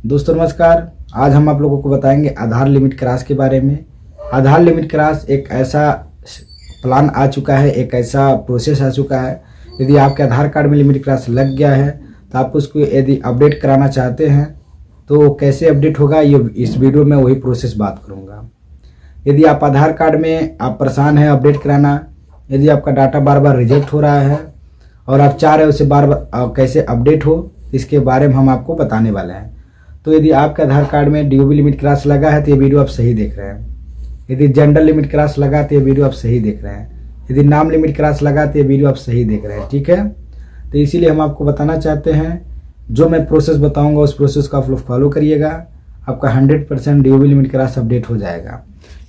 दोस्तों नमस्कार। आज हम आप लोगों को बताएंगे आधार लिमिट क्रॉस के बारे में। आधार लिमिट क्रॉस एक ऐसा प्लान आ चुका है, एक ऐसा प्रोसेस आ चुका है। यदि आपके आधार कार्ड में लिमिट क्रॉस लग गया है तो आप उसको यदि अपडेट कराना चाहते हैं तो कैसे अपडेट होगा, ये इस वीडियो में वही प्रोसेस बात करूँगा। यदि आप आधार कार्ड में आप परेशान हैं अपडेट कराना, यदि आपका डाटा बार बार रिजेक्ट हो रहा है और आप चाह रहे हो उसे बार बार कैसे अपडेट हो, इसके बारे में हम आपको बताने वाले हैं। तो यदि आपके आधार कार्ड में डीओबी लिमिट क्रॉस लगा है तो ये वीडियो आप सही देख रहे हैं। यदि जेंडर लिमिट क्रॉस लगा तो ये वीडियो आप सही देख रहे हैं। यदि नाम लिमिट क्रॉस लगा तो ये वीडियो आप सही देख रहे हैं। ठीक है, तो इसीलिए हम आपको बताना चाहते हैं, जो मैं प्रोसेस बताऊंगा उस प्रोसेस को आप लोग फॉलो करिएगा। आपका 100% डीओबी लिमिट क्रॉस अपडेट हो जाएगा।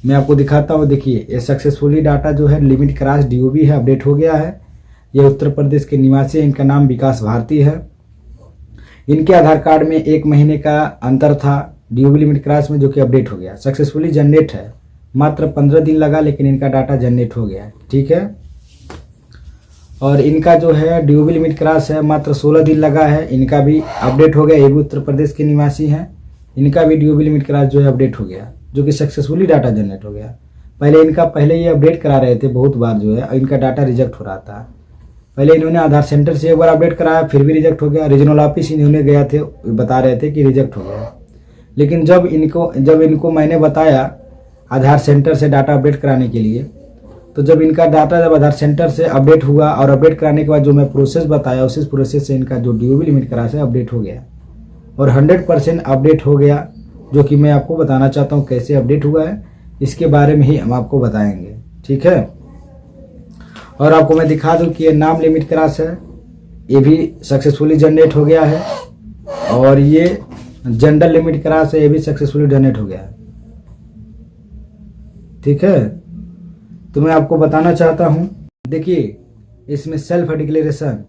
मैं आपको दिखाता हूँ। देखिए, ये सक्सेसफुली डाटा जो है लिमिट क्रॉस डीओबी है, अपडेट हो गया है। ये उत्तर प्रदेश के निवासी, इनका नाम विकास भारती है। इनके आधार कार्ड में 1 महीने का अंतर था डीओबी लिमिट क्रॉस में, जो कि अपडेट हो गया। सक्सेसफुली जनरेट है, मात्र 15 दिन लगा लेकिन इनका डाटा जनरेट हो गया। ठीक है, और इनका जो है डीओबी लिमिट क्रॉस है, मात्र 16 दिन लगा है, इनका भी अपडेट हो गया। ये भी उत्तर प्रदेश के निवासी हैं। इनका भी डीओबी लिमिट क्रॉस जो है अपडेट हो गया, जो कि सक्सेसफुली डाटा जनरेट हो गया। पहले ये अपडेट करा रहे थे बहुत बार, जो है इनका डाटा रिजेक्ट हो रहा था। पहले इन्होंने आधार सेंटर से एक बार अपडेट कराया, फिर भी रिजेक्ट हो गया। रीजनल ऑफिस इन्होंने गया थे, बता रहे थे कि रिजेक्ट हो गया। लेकिन जब इनको मैंने बताया आधार सेंटर से डाटा अपडेट कराने के लिए, तो जब इनका डाटा जब आधार सेंटर से अपडेट हुआ और अपडेट कराने के बाद जो मैं प्रोसेस बताया, उसी प्रोसेस से इनका जो डीओबी लिमिट क्रॉस है अपडेट हो गया और 100% अपडेट हो गया। जो कि मैं आपको बताना चाहता हूँ कैसे अपडेट हुआ है, इसके बारे में ही हम आपको बताएंगे। ठीक है, और आपको मैं दिखा दूं कि ये नाम लिमिट क्रॉस है, ये भी सक्सेसफुली जनरेट हो गया है। और ये जेंडर लिमिट क्रॉस है, ये भी सक्सेसफुली जनरेट हो गया है। ठीक है, तो मैं आपको बताना चाहता हूं, देखिए इसमें सेल्फ डिक्लेरेशन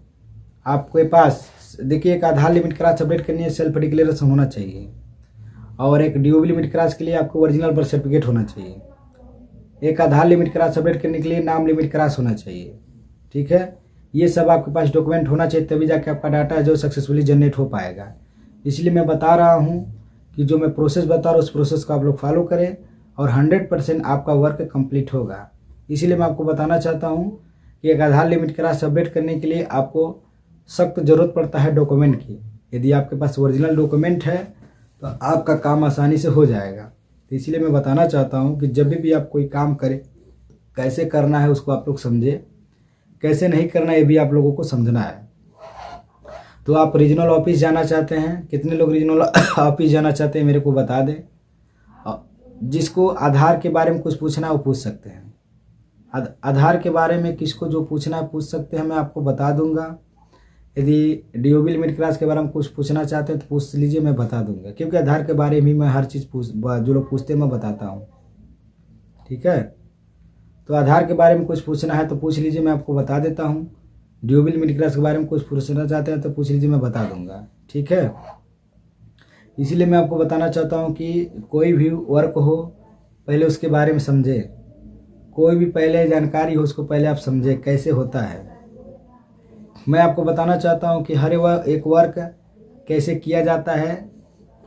आपके पास, देखिए एक आधार लिमिट क्रॉस अपडेट करनी है, सेल्फ डिक्लेरेशन होना चाहिए। और एक डीओबी लिमिट क्रॉस के लिए आपको ओरिजिनल बर्थ सर्टिफिकेट होना चाहिए। एक आधार लिमिट क्रॉस अपडेट करने के लिए नाम लिमिट क्रॉस होना चाहिए। ठीक है, ये सब आपके पास डॉक्यूमेंट होना चाहिए, तभी जाके आपका डाटा जो सक्सेसफुली जनरेट हो पाएगा। इसलिए मैं बता रहा हूँ कि जो मैं प्रोसेस बता रहा हूँ उस प्रोसेस को आप लोग फॉलो करें और 100% आपका वर्क कंप्लीट होगा। इसीलिए मैं आपको बताना चाहता हूँ कि एक आधार लिमिट क्रॉस अपडेट करने के लिए आपको सख्त ज़रूरत पड़ता है डॉक्यूमेंट की। यदि आपके पास ओरिजिनल डॉक्यूमेंट है तो आपका काम आसानी से हो जाएगा। तो इसलिए मैं बताना चाहता हूँ कि जब भी आप कोई काम करें, कैसे करना है उसको आप लोग समझे, कैसे नहीं करना ये भी आप लोगों को समझना है। तो आप रीजनल ऑफिस जाना चाहते हैं, कितने लोग रीजनल ऑफिस जाना चाहते हैं मेरे को बता दें। जिसको आधार के बारे में कुछ पूछना है वो पूछ सकते हैं। आधार के बारे में किसको जो पूछना है पूछ सकते हैं, मैं आपको बता दूंगा। यदि डीओबी लिमिट क्रॉस के बारे में कुछ पूछना चाहते हैं तो पूछ लीजिए, मैं बता दूंगा। क्योंकि आधार के बारे में मैं हर चीज़ जो लोग पूछते हैं मैं बताता हूँ। ठीक है, तो आधार के बारे में कुछ पूछना है तो पूछ लीजिए, मैं आपको बता देता हूँ। डीओबी लिमिट क्रॉस के बारे में कुछ पूछना चाहते हैं तो पूछ लीजिए, मैं बता दूंगा। ठीक है, इसीलिए मैं आपको बताना चाहता हूँ कि कोई भी वर्क हो पहले उसके बारे में समझे, कोई भी पहले जानकारी हो उसको पहले आप समझे कैसे होता है। मैं आपको बताना चाहता हूं कि हर एक वर्क कैसे किया जाता है,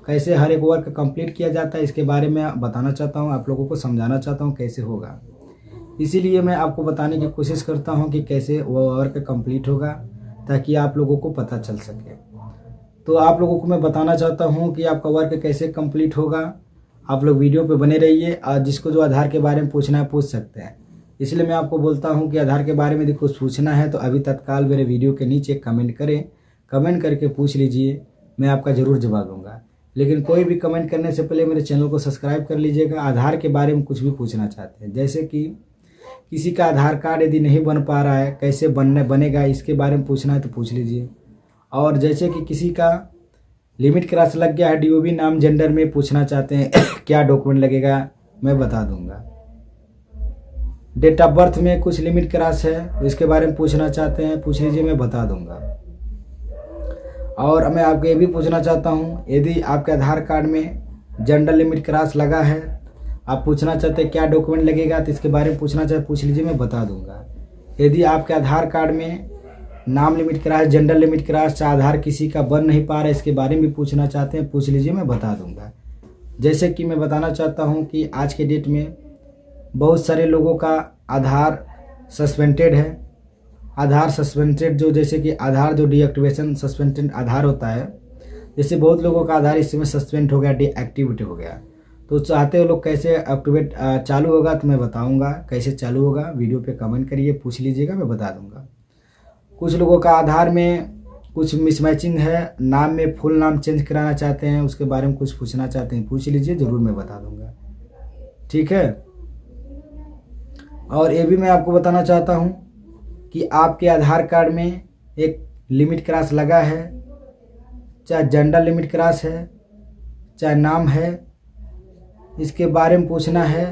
कैसे हर एक वर्क कंप्लीट किया जाता है, इसके बारे में बताना चाहता हूं, आप लोगों को समझाना चाहता हूं कैसे होगा। इसीलिए मैं आपको बताने की कोशिश करता हूं कि कैसे वो वर्क कंप्लीट होगा, ताकि आप लोगों को पता चल सके। तो आप लोगों को मैं बताना चाहता हूँ कि आपका वर्क कैसे कंप्लीट होगा। आप लोग वीडियो पर बने रहिए और जिसको जो आधार के बारे में पूछना है पूछ सकते हैं। इसलिए मैं आपको बोलता हूं कि आधार के बारे में यदि कुछ पूछना है तो अभी तत्काल मेरे वीडियो के नीचे कमेंट करें, कमेंट करके पूछ लीजिए, मैं आपका ज़रूर जवाब दूंगा। लेकिन कोई भी कमेंट करने से पहले मेरे चैनल को सब्सक्राइब कर लीजिएगा। आधार के बारे में कुछ भी पूछना चाहते हैं, जैसे कि किसी का आधार कार्ड यदि नहीं बन पा रहा है, कैसे बनेगा, इसके बारे में पूछना है तो पूछ लीजिए। और जैसे कि किसी का लिमिट क्रॉस लग गया है डीओबी नाम जेंडर में, पूछना चाहते हैं क्या डॉक्यूमेंट लगेगा, मैं बता दूंगा। डेट ऑफ बर्थ में कुछ लिमिट क्रॉस है, इसके बारे में पूछना चाहते हैं पूछ लीजिए, मैं बता दूंगा। और मैं आपको ये भी पूछना चाहता हूँ, यदि आपके आधार कार्ड में जेंडर लिमिट क्रॉस लगा है, आप पूछना चाहते हैं क्या डॉक्यूमेंट लगेगा, तो इसके बारे में पूछना चाहते पूछ लीजिए, मैं बता दूंगा। यदि आपके आधार कार्ड में नाम limit cross, gender limit cross, चाहे आधार किसी का बन नहीं पा रहा है, इसके बारे में भी पूछना चाहते हैं पूछ लीजिए, मैं बता दूंगा। जैसे कि मैं बताना चाहता हूं कि आज के डेट में बहुत सारे लोगों का आधार सस्पेंडेड है। आधार सस्पेंडेड जो, जैसे कि आधार जो डीएक्टिवेशन सस्पेंडेड आधार होता है, जैसे बहुत लोगों का आधार इस समय सस्पेंड हो गया, डीएक्टिवेट हो गया। तो चाहते हो लोग कैसे एक्टिवेट चालू होगा, तो मैं बताऊंगा कैसे चालू होगा। वीडियो पे कमेंट करिए, पूछ लीजिएगा, मैं बता दूंगा। कुछ लोगों का आधार में कुछ मिसमैचिंग है, नाम में फुल नाम चेंज कराना चाहते हैं, उसके बारे में कुछ पूछना चाहते हैं, पूछ लीजिए, ज़रूर मैं बता दूंगा। ठीक है। और ये भी मैं आपको बताना चाहता हूँ कि आपके आधार कार्ड में एक लिमिट क्रॉस लगा है, चाहे जेंडर लिमिट क्रॉस है, चाहे नाम है, इसके बारे में पूछना है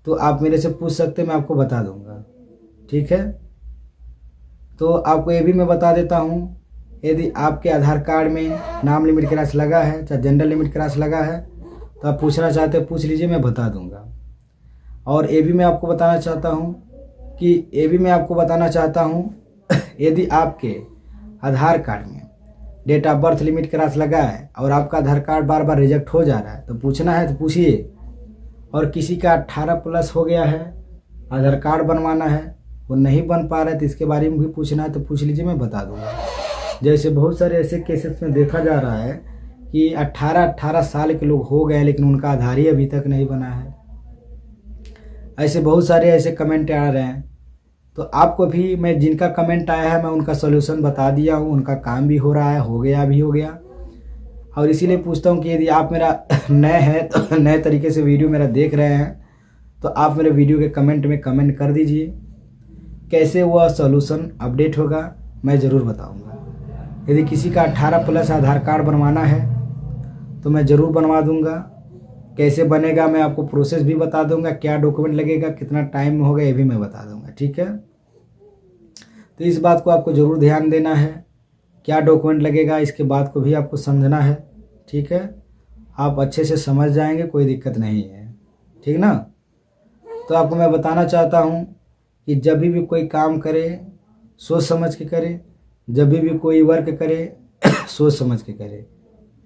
तो आप मेरे से पूछ सकते हैं, मैं आपको बता दूंगा। ठीक है। तो आपको ये भी मैं बता देता हूँ, यदि आपके आधार कार्ड में नाम लिमिट क्रॉस लगा है, चाहे जेंडर लिमिट क्रॉस लगा है, तो आप पूछना चाहते हैं पूछ लीजिए, मैं बता दूंगा। और ये भी मैं आपको बताना चाहता हूँ यदि आपके आधार कार्ड में date of birth limit cross लगा है और आपका आधार कार्ड बार बार रिजेक्ट हो जा रहा है, तो पूछना है तो पूछिए। और किसी का 18+ हो गया है, आधार कार्ड बनवाना है, वो नहीं बन पा रहा है, तो इसके बारे में भी पूछना है तो पूछ लीजिए, मैं बता दूंगा। जैसे बहुत सारे ऐसे केसेस में देखा जा रहा है कि 18 साल के लोग हो गए लेकिन उनका आधार ही अभी तक नहीं बना है। ऐसे बहुत सारे ऐसे कमेंट आ रहे हैं, तो आपको भी मैं जिनका कमेंट आया है मैं उनका सॉल्यूशन बता दिया हूँ, उनका काम भी हो रहा है, हो गया। और इसीलिए पूछता हूँ कि यदि आप मेरा नए हैं तो नए तरीके से वीडियो मेरा देख रहे हैं, तो आप मेरे वीडियो के कमेंट में कमेंट कर दीजिए, कैसे वह सॉल्यूशन अपडेट होगा मैं ज़रूर बताऊँगा। यदि किसी का 18+ आधार कार्ड बनवाना है तो मैं ज़रूर बनवा दूँगा। कैसे बनेगा मैं आपको प्रोसेस भी बता दूंगा, क्या डॉक्यूमेंट लगेगा, कितना टाइम में होगा, ये भी मैं बता दूंगा। ठीक है। तो इस बात को आपको ज़रूर ध्यान देना है, क्या डॉक्यूमेंट लगेगा, इसके बात को भी आपको समझना है। ठीक है। आप अच्छे से समझ जाएंगे, कोई दिक्कत नहीं है। ठीक ना। तो आपको मैं बताना चाहता हूँ कि जब भी कोई काम करे सोच समझ के करे, जब भी कोई वर्क करे सोच समझ के करे,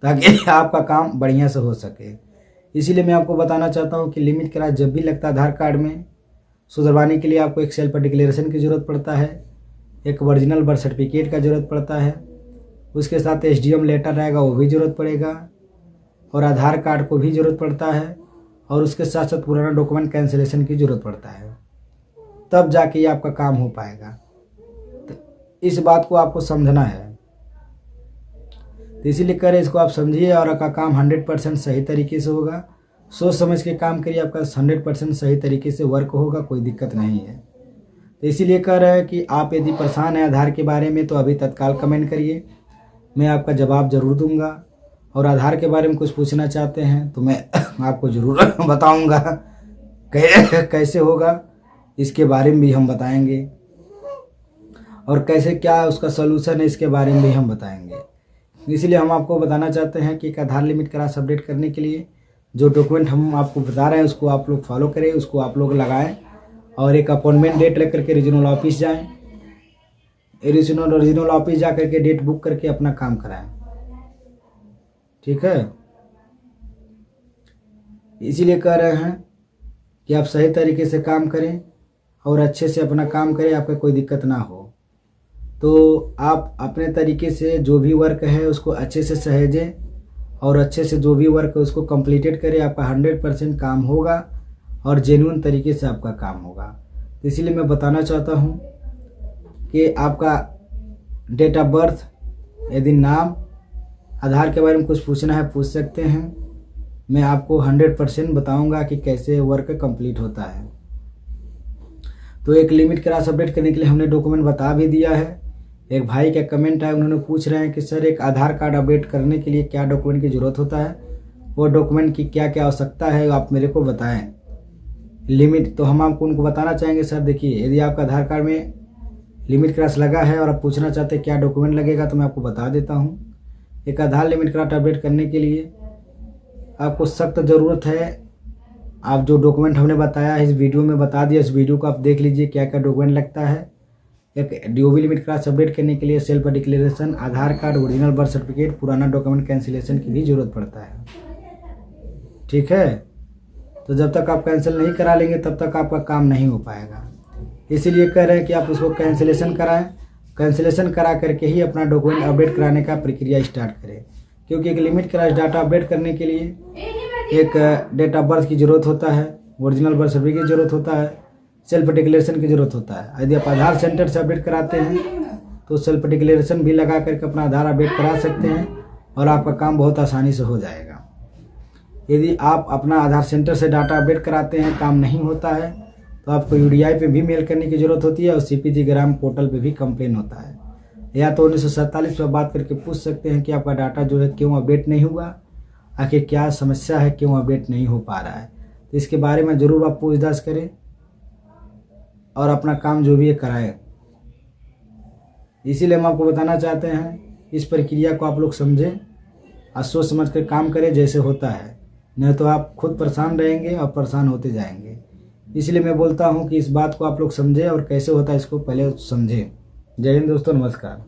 ताकि आपका काम बढ़िया से हो सके। इसीलिए मैं आपको बताना चाहता हूँ कि लिमिट क्रॉस जब भी लगता है आधार कार्ड में, सुधरवाने के लिए आपको एक सेल्फ डिक्लेरेशन की ज़रूरत पड़ता है, एक ओरिजिनल बर्थ सर्टिफिकेट का ज़रूरत पड़ता है, उसके साथ SDM लेटर रहेगा वो भी ज़रूरत पड़ेगा, और आधार कार्ड को भी ज़रूरत पड़ता है, और उसके साथ साथ पुराना डॉक्यूमेंट कैंसिलेशन की ज़रूरत पड़ता है, तब जाके ये आपका काम हो पाएगा। तो इस बात को आपको समझना है, तो इसीलिए करें इसको आप समझिए, और आपका काम 100% सही तरीके से होगा। सोच समझ के काम करिए, आपका 100% सही तरीके से वर्क होगा, कोई दिक्कत नहीं है। तो इसीलिए कह रहे हैं कि आप यदि परेशान हैं आधार के बारे में तो अभी तत्काल कमेंट करिए, मैं आपका जवाब ज़रूर दूंगा। और आधार के बारे में कुछ पूछना चाहते हैं तो मैं आपको ज़रूर बताऊँगा कैसे होगा, इसके बारे में भी हम बताएँगे, और कैसे क्या उसका सोल्यूशन है इसके बारे में भी हम बताएँगे। इसलिए हम आपको बताना चाहते हैं कि एक आधार लिमिट क्रॉस अपडेट करने के लिए जो डॉक्यूमेंट हम आपको बता रहे हैं उसको आप लोग फॉलो करें, उसको आप लोग लगाएं, और एक अपॉइंटमेंट डेट रख करके रीजनल ऑफिस जाएं, रीजनल ऑफिस जा करके डेट बुक करके अपना काम कराएं। ठीक है। इसीलिए कह रहे हैं कि आप सही तरीके से काम करें और अच्छे से अपना काम करें, आपको कोई दिक्कत ना हो। तो आप अपने तरीके से जो भी वर्क है उसको अच्छे से सहेजें, और अच्छे से जो भी वर्क है उसको कंप्लीटेड करें, आपका 100% काम होगा और जेन्युइन तरीके से आपका काम होगा। तो इसीलिए मैं बताना चाहता हूँ कि आपका डेट ऑफ बर्थ, यदि नाम, आधार के बारे में कुछ पूछना है पूछ सकते हैं, मैं आपको 100% बताऊँगा कि कैसे वर्क कंप्लीट होता है। तो एक लिमिट क्रॉस अपडेट करने के लिए हमने डॉक्यूमेंट बता भी दिया है। एक भाई का कमेंट है, उन्होंने पूछ रहे हैं कि सर एक आधार कार्ड अपडेट करने के लिए क्या डॉक्यूमेंट की ज़रूरत होता है, वो डॉक्यूमेंट की क्या क्या आवश्यकता है आप मेरे को बताएं। लिमिट तो हम आपको उनको बताना चाहेंगे। सर देखिए, यदि आपका आधार कार्ड में लिमिट क्रॉस लगा है और आप पूछना चाहते हैं क्या डॉक्यूमेंट लगेगा, तो मैं आपको बता देता हूँ। एक आधार लिमिट क्रॉस अपडेट करने के लिए आपको सख्त ज़रूरत है, आप जो डॉक्यूमेंट हमने बताया है इस वीडियो में बता दिया, इस वीडियो को आप देख लीजिए क्या क्या डॉक्यूमेंट लगता है। एक DOB लिमिट क्लास अपडेट करने के लिए सेल्फ डिक्लेरेशन, आधार कार्ड, ओरिजिनल बर्थ सर्टिफिकेट, पुराना डॉक्यूमेंट कैंसिलेशन की भी ज़रूरत पड़ता है। ठीक है, तो जब तक आप कैंसिल नहीं करा लेंगे तब तक आपका काम नहीं हो पाएगा। इसीलिए कह रहे हैं कि आप उसको कैंसिलेशन कराएं। कैंसिलेशन करा करके ही अपना डॉक्यूमेंट अपडेट कराने का प्रक्रिया स्टार्ट करें, क्योंकि एक लिमिट क्लास डाटा अपडेट करने के लिए एक डेट ऑफ बर्थ की ज़रूरत होता है, ओरिजिनल बर्थ सर्टिफिकेट की ज़रूरत होता है, सेल्फ डिक्लेरेशन की ज़रूरत होता है। यदि आप आधार सेंटर से अपडेट कराते हैं तो सेल्फ डिक्लेरेशन भी लगा करके अपना आधार अपडेट करा सकते हैं और आपका काम बहुत आसानी से हो जाएगा। यदि आप अपना आधार सेंटर से डाटा अपडेट कराते हैं, काम नहीं होता है, तो आपको UDI पे भी मेल करने की ज़रूरत होती है और CPG ग्राम पोर्टल पे भी कंप्लेन होता है। या तो 1947 पर बात करके पूछ सकते हैं कि आपका डाटा जो है क्यों अपडेट नहीं हुआ, आखिर क्या समस्या है, क्यों अपडेट नहीं हो पा रहा है। तो इसके बारे में ज़रूर आप पूछताछ करें और अपना काम जो भी है कराएं। इसीलिए हम आपको बताना चाहते हैं इस प्रक्रिया को आप लोग समझें और सोच समझ कर काम करें जैसे होता है, नहीं तो आप खुद परेशान रहेंगे और परेशान होते जाएंगे। इसलिए मैं बोलता हूं कि इस बात को आप लोग समझें और कैसे होता है इसको पहले समझें। जय हिंद दोस्तों, नमस्कार।